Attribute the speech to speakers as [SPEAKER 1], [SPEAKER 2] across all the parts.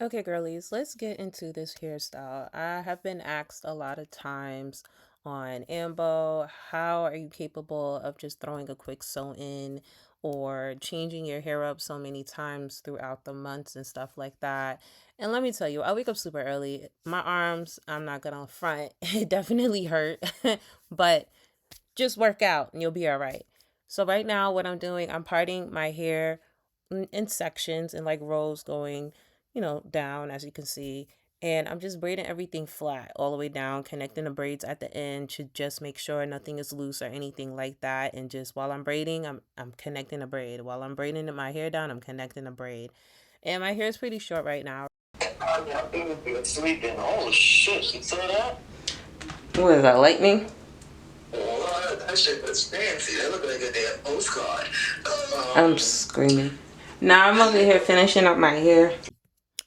[SPEAKER 1] Okay, girlies, let's get into this hairstyle. I have been asked a lot of times on Ambo, how are you capable of just throwing a quick sew in or changing your hair up so many times throughout the months and stuff like that? And let me tell you, I wake up super early. My arms, I'm not gonna front, it definitely hurt, but just work out and you'll be all right. So right now what I'm doing, I'm parting my hair in sections and like rows going, down as you can see. And I'm just braiding everything flat all the way down, connecting the braids at the end to just make sure nothing is loose or anything like that. And just while I'm braiding, I'm connecting a braid. While I'm braiding my hair down, I'm connecting a braid. And my hair is pretty short right now.
[SPEAKER 2] I'm sleeping. Oh shit, you saw that?
[SPEAKER 1] What is that, lightning?
[SPEAKER 2] Oh, that shit was fancy. That looked like a damn postcard.
[SPEAKER 1] I'm screaming. Now I'm over here finishing up my hair.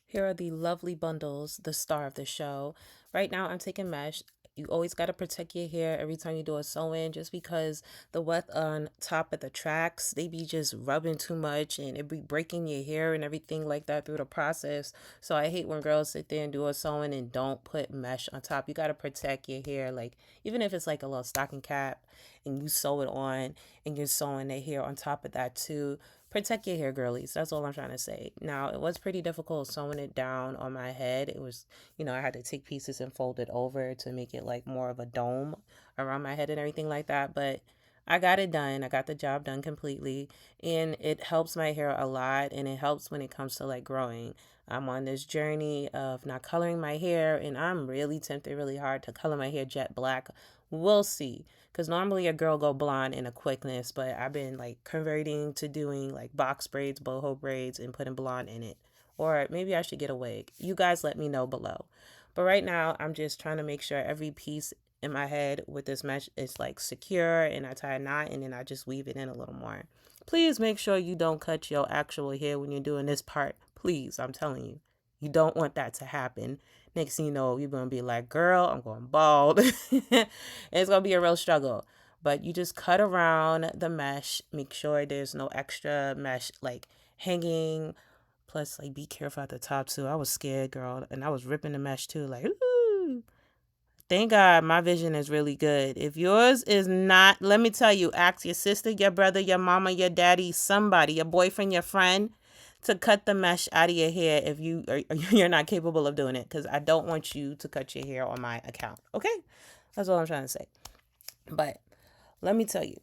[SPEAKER 1] Here are the lovely bundles, the star of the show. Right now, I'm taking mesh. You always got to protect your hair every time you do a sew in, just because the wet on top of the tracks, they be just rubbing too much and it be breaking your hair and everything like that through the process. So I hate when girls sit there and do a sewing and don't put mesh on top. You got to protect your hair, like even if it's like a little stocking cap and you sew it on and you're sewing the hair on top of that too. Protect your hair, girlies. That's all I'm trying to say. Now, it was pretty difficult sewing it down on my head. It was, I had to take pieces and fold it over to make it like more of a dome around my head and everything like that. But I got it done. I got the job done completely. And it helps my hair a lot. And it helps when it comes to like growing. I'm on this journey of not coloring my hair. And I'm really tempted really hard to color my hair jet black. We'll see. Because normally a girl go blonde in a quickness, but I've been like converting to doing like box braids, boho braids, and putting blonde in it. Or maybe I should get a wig. You guys let me know below. But right now, I'm just trying to make sure every piece in my head with this mesh is like secure, and I tie a knot and then I just weave it in a little more. Please make sure you don't cut your actual hair when you're doing this part. Please, I'm telling you. You don't want that to happen. Next thing you know, you're going to be like, girl, I'm going bald. It's going to be a real struggle. But you just cut around the mesh. Make sure there's no extra mesh like hanging. Plus, like, be careful at the top too. I was scared, girl. And I was ripping the mesh too. Like, ooh. Thank God my vision is really good. If yours is not, let me tell you, ask your sister, your brother, your mama, your daddy, somebody, your boyfriend, your friend, to cut the mesh out of your hair if you're not capable of doing it, because I don't want you to cut your hair on my account. Okay, that's all I'm trying to say. But let me tell you,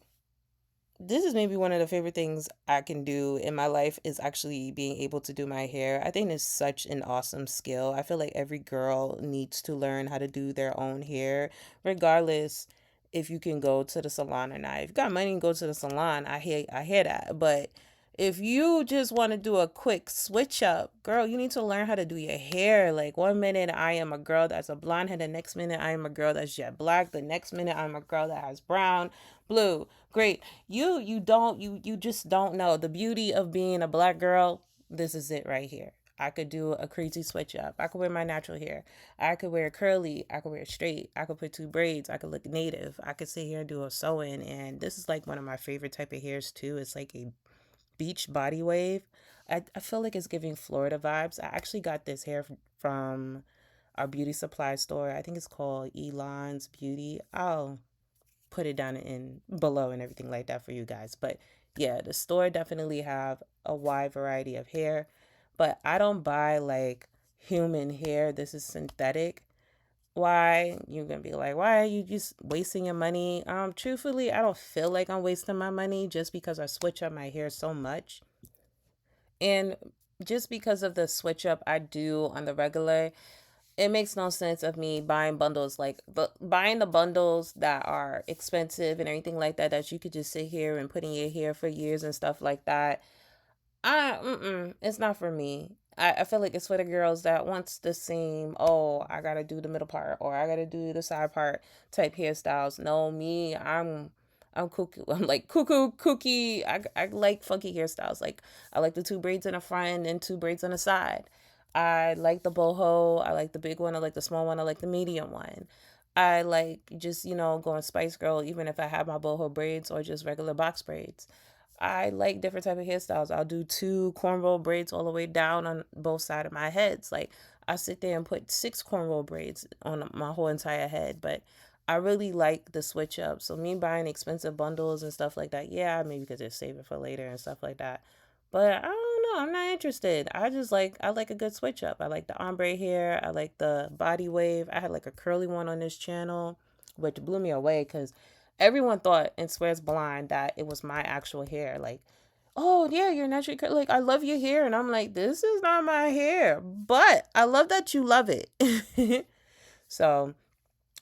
[SPEAKER 1] this is maybe one of the favorite things I can do in my life is actually being able to do my hair. I think it's such an awesome skill. I feel like every girl needs to learn how to do their own hair, regardless if you can go to the salon or not. If you got money and go to the salon, I hear that. But if you just want to do a quick switch up, girl, you need to learn how to do your hair. Like one minute I am a girl that's a blonde hair, the next minute I am a girl that's jet black, the next minute I'm a girl that has brown, blue. Great. You just don't know the beauty of being a black girl. This is it right here. I could do a crazy switch up. I could wear my natural hair. I could wear curly. I could wear straight. I could put two braids. I could look native. I could sit here and do a sew-in. And this is like one of my favorite type of hairs too. It's like a beach body wave. I feel like it's giving Florida vibes. I actually got this hair from our beauty supply store. I think it's called Elon's Beauty. I'll put it down in below and everything like that for you guys. But yeah, the store definitely have a wide variety of hair, but I don't buy like human hair. This is synthetic. Why? You're gonna be like, why are you just wasting your money? Truthfully, I don't feel like I'm wasting my money just because I switch up my hair so much. And just because of the switch up I do on the regular, it makes no sense of me buying bundles like buying the bundles that are expensive and everything like that that you could just sit here and put in your hair for years and stuff like that. It's not for me. I feel like it's for the girls that wants the same, oh, I gotta do the middle part or I gotta do the side part type hairstyles. No, me, I'm cuckoo. I'm like cuckoo, kooky. I like funky hairstyles. Like I like the two braids in the front and two braids on the side. I like the boho. I like the big one. I like the small one. I like the medium one. I like just, going Spice Girl, even if I have my boho braids or just regular box braids. I like different type of hairstyles. I'll do two cornrow braids all the way down on both sides of my heads. Like I sit there and put six cornrow braids on my whole entire head. But I really like the switch up. So me buying expensive bundles and stuff like that, yeah, maybe could just save it for later and stuff like that. But I don't know. I'm not interested. I like a good switch up. I like the ombre hair. I like the body wave. I had like a curly one on this channel, which blew me away because everyone thought and swears blind that it was my actual hair. Like, oh yeah, you're naturally like I love your hair, and I'm like, this is not my hair, but I love that you love it. So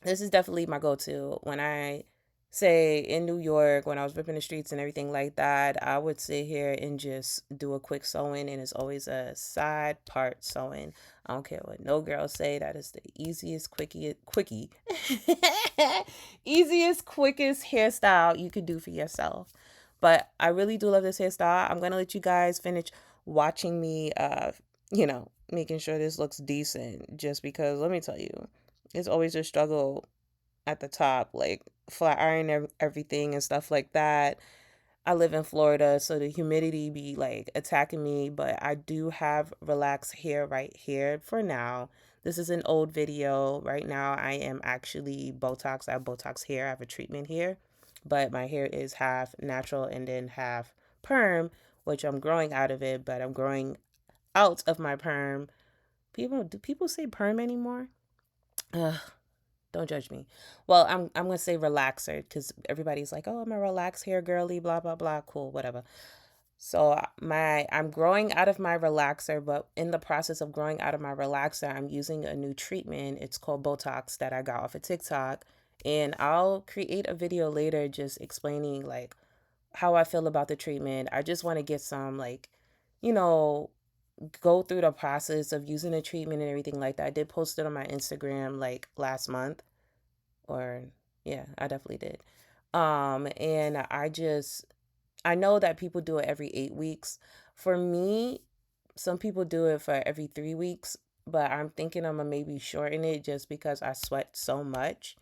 [SPEAKER 1] this is definitely my go-to when I say in New York when I was ripping the streets and everything like that. I would sit here and just do a quick sewing, and it's always a side part sewing. I don't care what no girls say. That is the easiest quickie easiest quickest hairstyle you could do for yourself. But I really do love this hairstyle. I'm gonna let you guys finish watching me making sure this looks decent, just because let me tell you, it's always a struggle at the top, like flat iron everything and stuff like that. I live in Florida, so the humidity be like attacking me, but I do have relaxed hair right here for now. This is an old video. Right now, I am actually Botox. I have Botox hair. I have a treatment here, but my hair is half natural and then half perm, which I'm growing out of it, but I'm growing out of my perm. Do people say perm anymore? Ugh, don't judge me. Well, I'm gonna say relaxer because everybody's like, oh, I'm a relaxed hair girly, blah blah blah. Cool, whatever. So I'm growing out of my relaxer, but in the process of growing out of my relaxer, I'm using a new treatment. It's called Botox that I got off of TikTok, and I'll create a video later just explaining like how I feel about the treatment. I just want to get some like, you know, go through the process of using the treatment and everything like that. I did post it on my Instagram like last month, or yeah, I definitely did. And I know that people do it every 8 weeks. For me, some people do it for every 3 weeks, but I'm thinking I'm gonna maybe shorten it just because I sweat so much.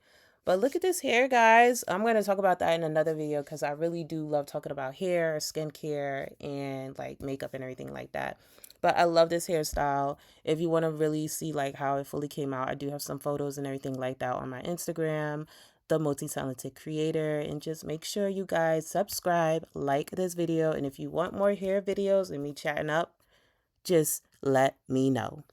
[SPEAKER 1] But look at this hair, guys. I'm gonna talk about that in another video because I really do love talking about hair, skincare, and like makeup and everything like that. But I love this hairstyle. If you want to really see like how it fully came out, I do have some photos and everything like that on my Instagram, the Multi-Talented Creator. And just make sure you guys subscribe, like this video, and if you want more hair videos and me chatting up, just let me know.